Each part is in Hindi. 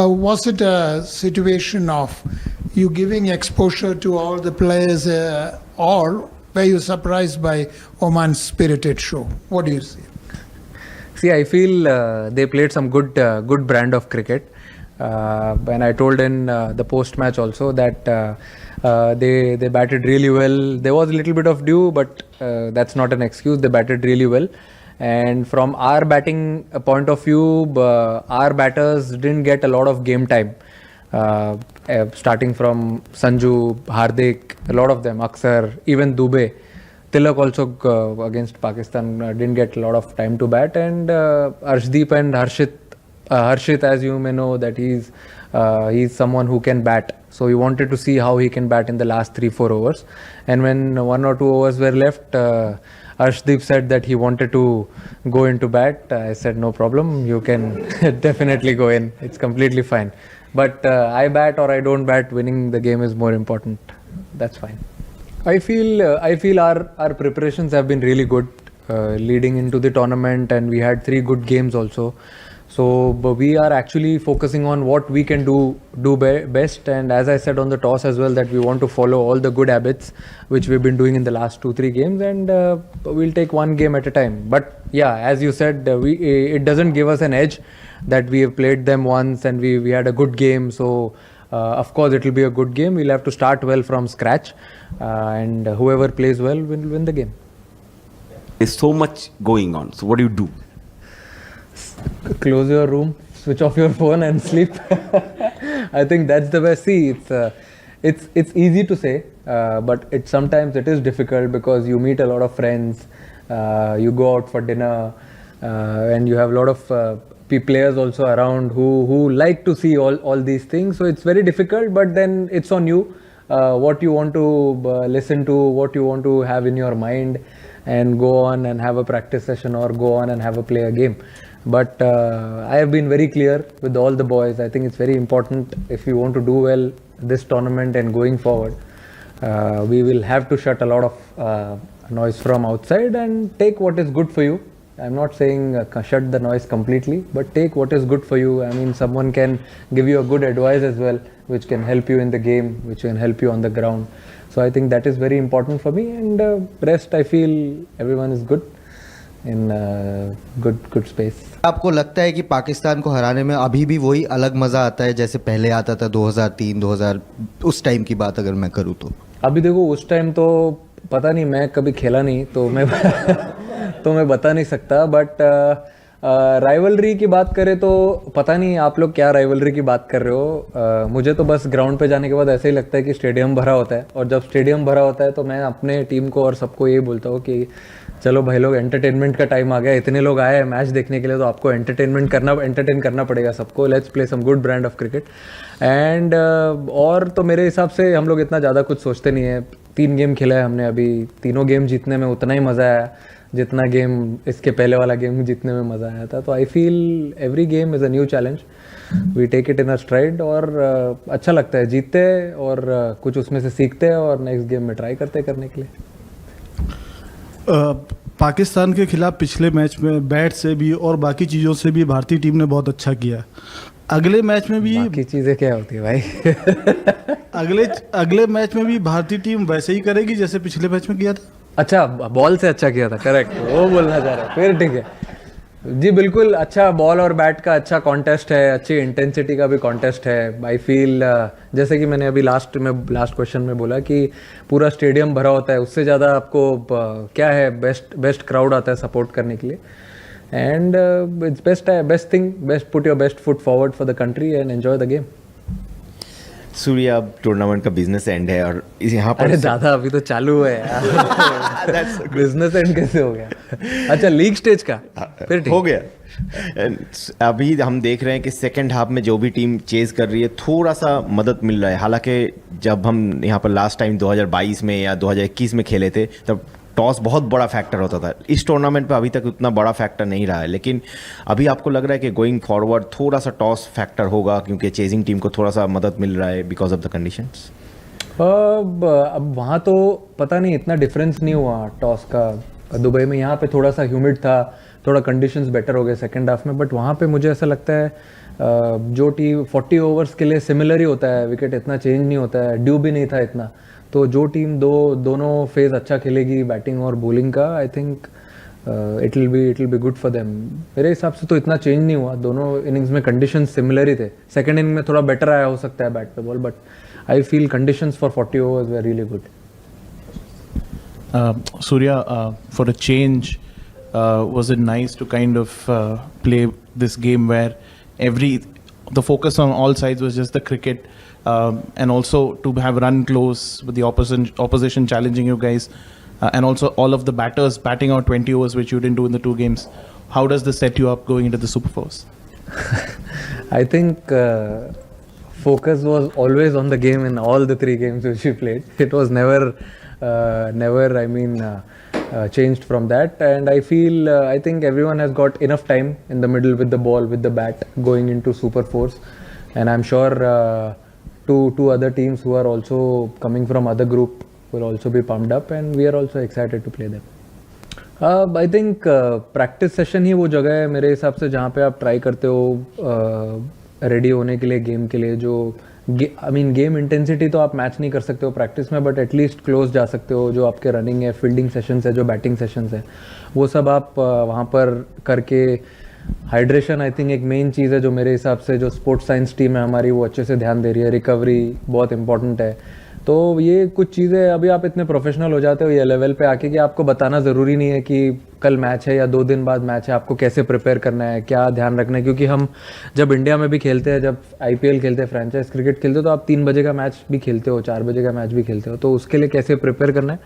Was it a situation of you giving exposure to all the players, or were you surprised by Oman's spirited show? What do you see? See, I feel they played some good brand of cricket. And I told in the post match also that they batted really well. There was a little bit of dew, but that's not an excuse. They batted really well. And from our batting point of view, our batters didn't get a lot of game time. Starting from Sanju, Hardik, a lot of them, Aksar, even Dubey. Tilak also against Pakistan didn't get a lot of time to bat, and Arshdeep and Harshit, as you may know, that he's someone who can bat. So we wanted to see how he can bat in the last 3-4 overs. And when 1 or 2 overs were left, Arshdeep said that he wanted to go into bat. I said, no problem, you can definitely go in. It's completely fine. But I bat or I don't bat, winning the game is more important. That's fine. I feel our preparations have been really good leading into the tournament, and we had 3 good games also. So we are actually focusing on what we can do best, and as I said on the toss as well, that we want to follow all the good habits which we've been doing in the last 2-3 games, and we'll take one game at a time. But yeah, as you said, it doesn't give us an edge that we have played them once and we had a good game. So of course it will be a good game. We'll have to start well from scratch, and whoever plays well will win the game. There's so much going on. So what do you do? Close your room, switch off your phone and sleep. I think that's the best. See, it's easy to say, but sometimes it is difficult because you meet a lot of friends, you go out for dinner, and you have a lot of players also around who like to see all these things. So it's very difficult, but then it's on you, what you want to listen to, what you want to have in your mind, and go on and have a practice session or go on and have a play a game. But I have been very clear with all the boys. I think it's very important if you want to do well this tournament and going forward. We will have to shut a lot of noise from outside and take what is good for you. I'm not saying shut the noise completely, but take what is good for you. I mean, someone can give you a good advice as well, which can help you in the game, which can help you on the ground. So I think that is very important for me, and rest I feel everyone is good in good space. आपको लगता है कि पाकिस्तान को हराने में अभी भी वही अलग मज़ा आता है जैसे पहले आता था 2003-2000 उस टाइम की बात अगर मैं करूँ तो? अभी देखो, उस टाइम तो पता नहीं, मैं कभी खेला नहीं तो मैं तो मैं बता नहीं सकता, बट राइवलरी की बात करें तो पता नहीं आप लोग क्या राइवलरी की बात कर रहे हो. मुझे तो बस ग्राउंड पे जाने के बाद ऐसे ही लगता है कि स्टेडियम भरा होता है, और जब स्टेडियम भरा होता है तो मैं अपने टीम को और सबको यही बोलता हूँ कि चलो भाई लोग, एंटरटेनमेंट का टाइम आ गया. इतने लोग आए हैं मैच देखने के लिए, तो आपको एंटरटेन करना पड़ेगा सबको. Let's play some good brand of cricket. And और तो मेरे हिसाब से हम लोग इतना ज़्यादा कुछ सोचते नहीं है. 3 गेम खेला है हमने अभी, तीनों गेम जीतने में उतना ही मज़ा आया जितना गेम इसके पहले वाला गेम जीतने में मज़ा आया था. तो I feel every game is a new challenge. We take it in a stride, और अच्छा लगता है. जीतते और कुछ उसमें से सीखते हैं और नेक्स्ट गेम में ट्राई करते करने के लिए. पाकिस्तान के खिलाफ पिछले मैच में बैट से भी और बाकी चीज़ों से भी भारतीय टीम ने बहुत अच्छा किया. अगले मैच में भी बाकी चीज़ें क्या होती है भाई? अगले मैच में भी भारतीय टीम वैसे ही करेगी जैसे पिछले मैच में किया था. अच्छा, बॉल से अच्छा किया था, करेक्ट, वो बोलना चाह रहा है. फिर ठीक है जी, बिल्कुल. अच्छा बॉल और बैट का अच्छा कॉन्टेस्ट है, अच्छी इंटेंसिटी का भी कॉन्टेस्ट है. आई फील जैसे कि मैंने अभी लास्ट क्वेश्चन में बोला कि पूरा स्टेडियम भरा होता है, उससे ज़्यादा आपको क्या है, बेस्ट क्राउड आता है सपोर्ट करने के लिए. And it's best thing, put your best foot forward for the country and enjoy the game. Surya, अब टूर्नामेंट का बिजनेस एंड है और यहाँ पर ज़्यादा अभी तो चालू है बिजनेस एंड कैसे हो गया? अच्छा, लीग स्टेज का फिर हो गया. अभी हम देख रहे हैं कि सेकंड हाफ में जो भी टीम चेज कर रही है थोड़ा सा मदद मिल रहा है. हालांकि जब हम यहाँ पर लास्ट टाइम 2022 में या 2021 में खेले थे तब टॉस बहुत बड़ा फैक्टर होता था. इस टूर्नामेंट पे अभी तक उतना बड़ा फैक्टर नहीं रहा है, लेकिन अभी आपको लग रहा है कि गोइंग फॉरवर्ड थोड़ा सा टॉस फैक्टर होगा क्योंकि चेजिंग टीम को थोड़ा सा मदद मिल रहा है बिकॉज ऑफ द कंडीशंस. अब वहाँ तो पता नहीं, इतना डिफरेंस नहीं हुआ टॉस का दुबई में. यहाँ पे थोड़ा सा ह्यूमिड था, थोड़ा कंडीशंस बेटर हो गए सेकंड हाफ में, बट वहाँ पे मुझे ऐसा लगता है जो टीम 40 ओवर्स के लिए सिमिलर ही होता है, विकेट इतना चेंज नहीं होता है, ड्यू भी नहीं था इतना, तो जो टीम दोनों फेज अच्छा खेलेगी बैटिंग और बॉलिंग का, I think it will be good for them. मेरे हिसाब से तो इतना चेंज नहीं हुआ, दोनों इनिंग्स में कंडीशन सिमिलर ही थे, सेकंड इनिंग में थोड़ा बेटर आया हो सकता है बैट पे ball, but I feel conditions for 40 overs were really good. Surya, for a change, was it nice to kind of play this game where the focus on all sides was just the cricket, and also to have run close with the opposition challenging you guys, and also all of the batters batting out 20 overs, which you didn't do in the 2 games. How does this set you up going into the Super 4s? I think focus was always on the game in all the 3 games which we played. It was never changed from that, and I feel I think everyone has got enough time in the middle with the ball, with the bat, going into Super 4s, and I'm sure two other teams who are also coming from other group will also be pumped up, and we are also excited to play them. I think practice session ही वो जगह है मेरे हिसाब से जहाँ पे आप ट्राई करते हो रेडी होने के लिए गेम के लिए, जो आई मीन गेम इंटेंसिटी तो आप मैच नहीं कर सकते हो प्रैक्टिस में, बट एटलीस्ट क्लोज जा सकते हो, जो आपके रनिंग है, फील्डिंग सेशंस है, जो बैटिंग सेशंस है, वो सब आप वहाँ पर करके, हाइड्रेशन आई थिंक एक मेन चीज़ है जो मेरे हिसाब से जो स्पोर्ट्स साइंस टीम है हमारी वो अच्छे से ध्यान दे रही है, रिकवरी बहुत इंपॉर्टेंट है, तो ये कुछ चीज़ें अभी आप इतने प्रोफेशनल हो जाते हो ये लेवल पे आके कि आपको बताना ज़रूरी नहीं है कि कल मैच है या 2 दिन बाद मैच है, आपको कैसे प्रिपेयर करना है, क्या ध्यान रखना है, क्योंकि हम जब इंडिया में भी खेलते हैं, जब IPL खेलते हैं, फ्रेंचाइज क्रिकेट खेलते हो, तो आप 3 बजे का मैच भी खेलते हो, 4 बजे का मैच भी खेलते हो, तो उसके लिए कैसे प्रिपेयर करना है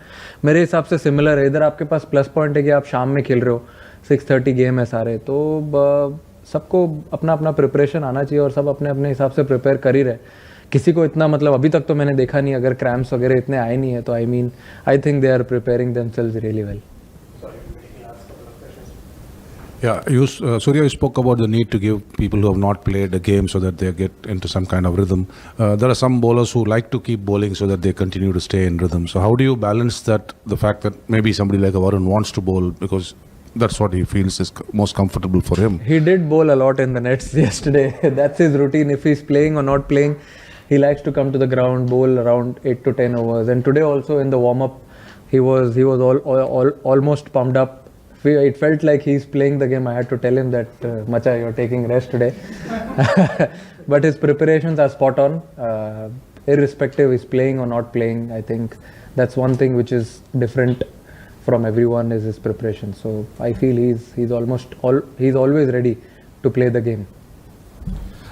मेरे हिसाब से सिमिलर है। इधर आपके पास प्लस पॉइंट है कि आप शाम में खेल रहे हो, 6:30 गेम है सारे, तो सबको अपना अपना प्रिपरेशन आना चाहिए और सब अपने अपने हिसाब से प्रिपेयर कर ही रहे। किसी को इतना मतलब अभी तक तो मैंने देखा नहीं, अगर क्रैम्प्स वगैरह इतने आए नहीं है, तो I think they are preparing themselves really well. Yeah, Surya, you spoke about the need to give people who have not played a game so that they get into some kind of rhythm. There are some bowlers who like to keep bowling so that they continue to stay in rhythm. So how do you balance that, the fact that maybe somebody like Varun wants to bowl because that's what he feels is most comfortable for him? He did bowl a lot in the nets yesterday. That's his routine. If he's playing or not playing, he likes to come to the ground, bowl around 8 to 10 overs. And today also in the warm-up, he was almost pumped up. It felt like he's playing the game. I had to tell him that, Macha, you're taking rest today. But his preparations are spot on. Irrespective he's playing or not playing, I think that's one thing which is different from everyone is his preparation. So I feel he's always ready to play the game.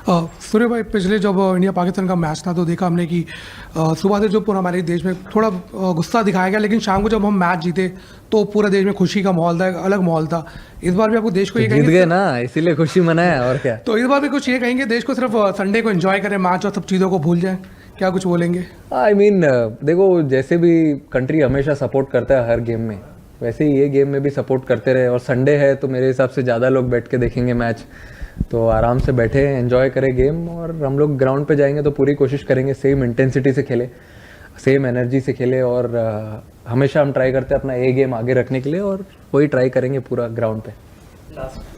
सूर्य भाई, पिछले जब इंडिया पाकिस्तान का मैच था तो देखा हमने कि सुबह से जो पूरा हमारे देश में थोड़ा गुस्सा दिखाया गया, लेकिन शाम को जब हम मैच जीते तो पूरे देश में खुशी का माहौल था, एक अलग माहौल था। इस बार भी आपको देश को ये जीत गए ना, इसीलिए खुशी मनाया और क्या। तो इस बार भी कुछ ये कहेंगे देश को सिर्फ संडे को एंजॉय करें मैच और सब चीज़ों को भूल जाएं, क्या कुछ बोलेंगे? आई मीन देखो, जैसे भी कंट्री हमेशा सपोर्ट करता है हर गेम में, वैसे ही ये गेम में भी सपोर्ट करते रहे, और संडे है तो मेरे हिसाब से ज़्यादा लोग बैठ के देखेंगे मैच, तो आराम से बैठे एंजॉय करें गेम, और हम लोग ग्राउंड पे जाएंगे तो पूरी कोशिश करेंगे सेम इंटेंसिटी से खेले, सेम एनर्जी से खेले, और हमेशा हम ट्राई करते हैं अपना ए गेम आगे रखने के लिए, और वही ट्राई करेंगे पूरा ग्राउंड पे।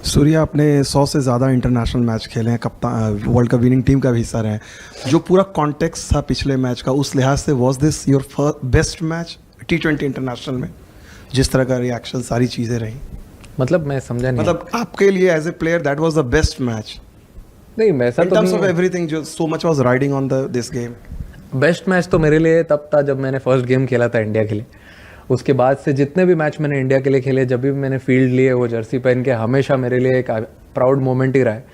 सूर्या, आपने 100 से ज़्यादा इंटरनेशनल मैच खेले हैं, कप्तान वर्ल्ड कप विनिंग टीम का भी हिस्सा रहे हैं, जो पूरा कॉन्टेक्स्ट था पिछले मैच का, उस लिहाज से was this your best match T20 international में, जिस तरह का रिएक्शन सारी चीज़ें रही? मतलब मैं समझा नहीं, मतलब आपके लिए as a player that was the best match? नहीं, वैसा तो इन टर्म्स ऑफ एवरीथिंग, जो so much was riding on this game. Best match तो मेरे लिए तब था जब मैंने फर्स्ट गेम खेला था इंडिया के लिए। उसके बाद से जितने भी मैच मैंने इंडिया के लिए खेले, जब भी मैंने फील्ड लिए वो जर्सी पहन के, हमेशा मेरे लिए एक प्राउड मोमेंट ही रहा है।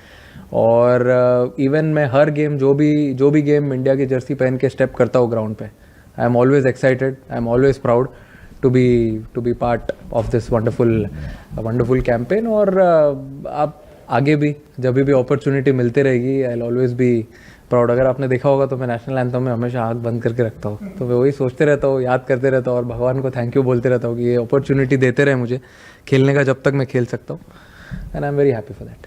और इवन मैं हर गेम जो भी गेम इंडिया की जर्सी पहन के स्टेप करता हूँ ग्राउंड पे, I am always excited, I am always proud to be part of this wonderful campaign। और आप आगे भी जब भी अपॉर्चुनिटी मिलती रहेगी, I will always be proud. अगर आपने देखा होगा तो मैं नेशनल एंथम में हमेशा आँख बंद करके रखता हूँ, तो मैं वही सोचते रहता हूँ, याद करते रहता हूँ, और भगवान को थैंक यू बोलते रहता हूँ कि ये अपॉर्चुनिटी देते रहे मुझे खेलने का जब तक मैं खेल सकता हूँ, and I am very happy for that.